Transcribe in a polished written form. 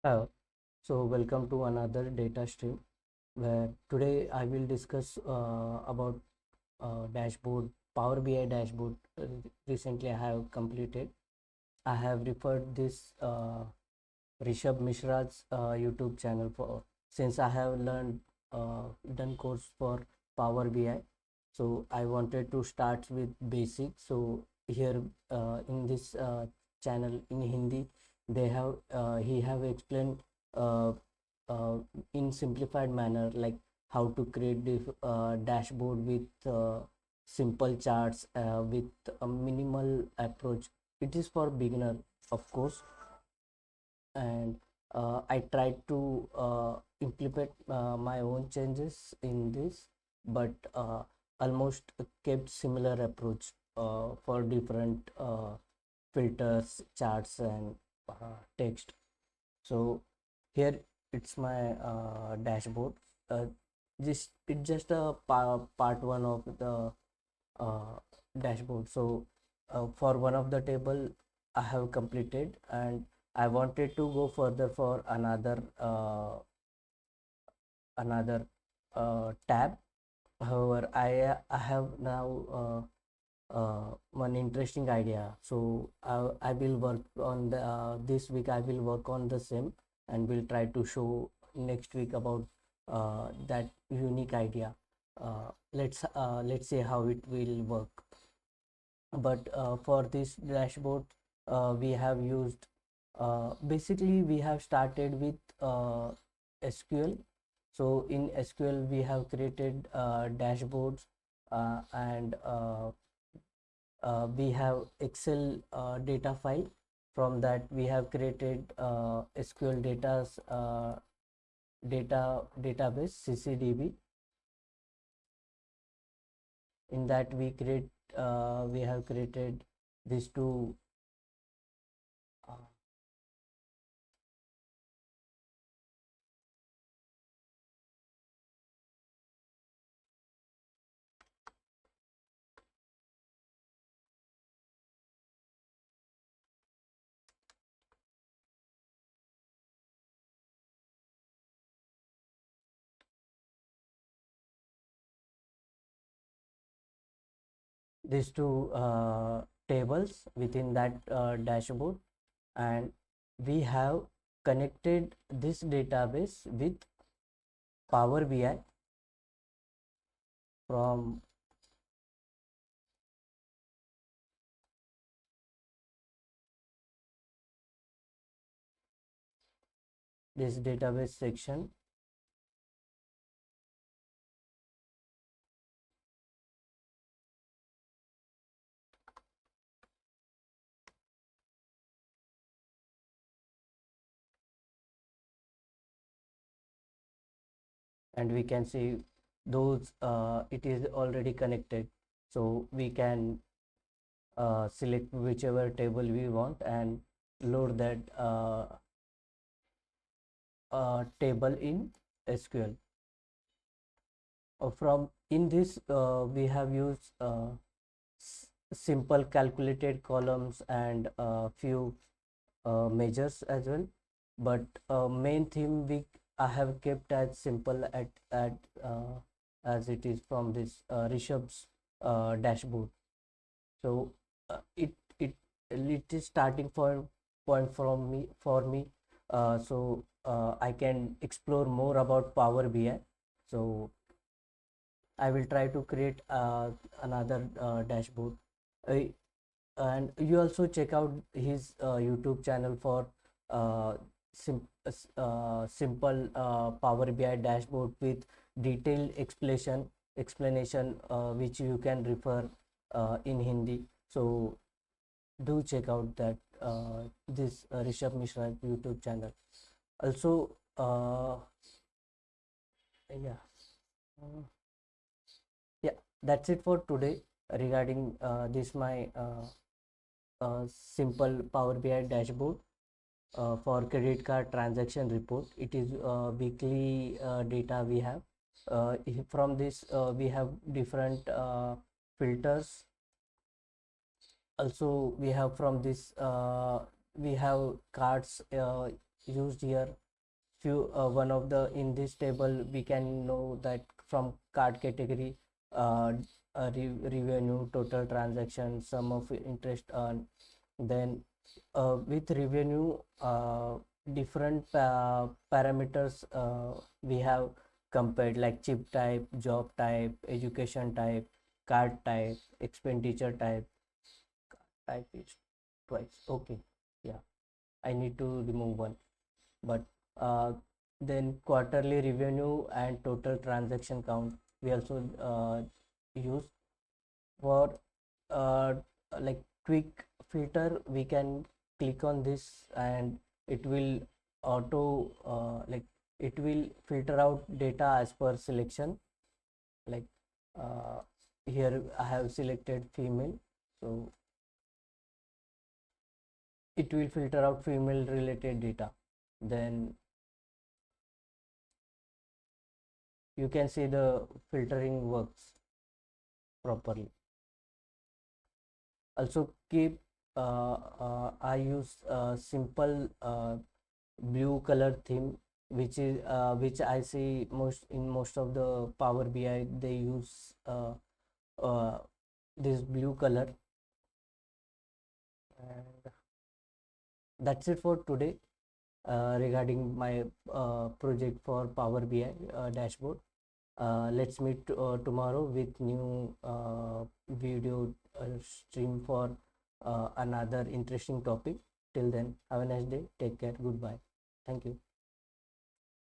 Uh, so welcome to another data stream where today I will discuss about dashboard, Power BI dashboard. Recently I have completed. I have referred this Rishabh Mishra's YouTube channel for since I have learned done course for Power BI. So I wanted to start with basics. So here in this channel in Hindi, they have he have explained uh, uh, in simplified manner like how to create the dashboard with simple charts with a minimal approach. It is for beginner, of course, and I tried to implement my own changes in this, but almost kept similar approach for different filters, charts, and text. So here it's my dashboard. Uh, this it's just a part one of the uh, dashboard. So for one of the table I have completed, and I wanted to go further for another tab. However, I have now one interesting idea. So I will work on the this week. I will work on the same, and will try to show next week about that unique idea. Let's see how it will work. But for this dashboard, we have used basically we have started with SQL. So in SQL we have created dashboards, and we have Excel data file. From that we have created SQL database CCDB. In that we have created these two uh, tables within that dashboard, and we have connected this database with Power BI. From this database section, and we can see those it is already connected, so we can select whichever table we want and load that table in SQL. From in this we have used simple calculated columns and few measures as well, but main theme we I have kept as simple as it is from this Rishabh's dashboard. So it is starting point from me for me. I can explore more about Power BI. So I will try to create another dashboard. Uh, and you also check out his YouTube channel for uh, simple Power BI dashboard with detailed explanation which you can refer in Hindi. So do check out that this Rishabh Mishra YouTube channel. Also, yeah. Uh, yeah, that's it for today regarding this my simple Power BI dashboard for credit card transaction report. It is weekly data we have. From this we have different filters. Also we have from this we have cards used here. Few one of the in this table we can know that from card category, uh, revenue, total transaction, sum of interest earned. Then with revenue, different parameters we have compared, like chip type, job type, education type, card type, expenditure type is twice. Okay, yeah, I need to remove one. But uh, then quarterly revenue and total transaction count we also use for uh, like quick filter. We can click on this and it will auto it will filter out data as per selection. Like uh, here I have selected female, so it will filter out female related data. Then you can see the filtering works properly. Also keep I use simple blue color theme, which I see most of the Power BI. They use uh, this blue color. And that's it for today regarding my project for Power BI dashboard. Let's meet tomorrow with new video stream for another interesting topic. Till then, have a nice day. Take care. Goodbye. Thank you.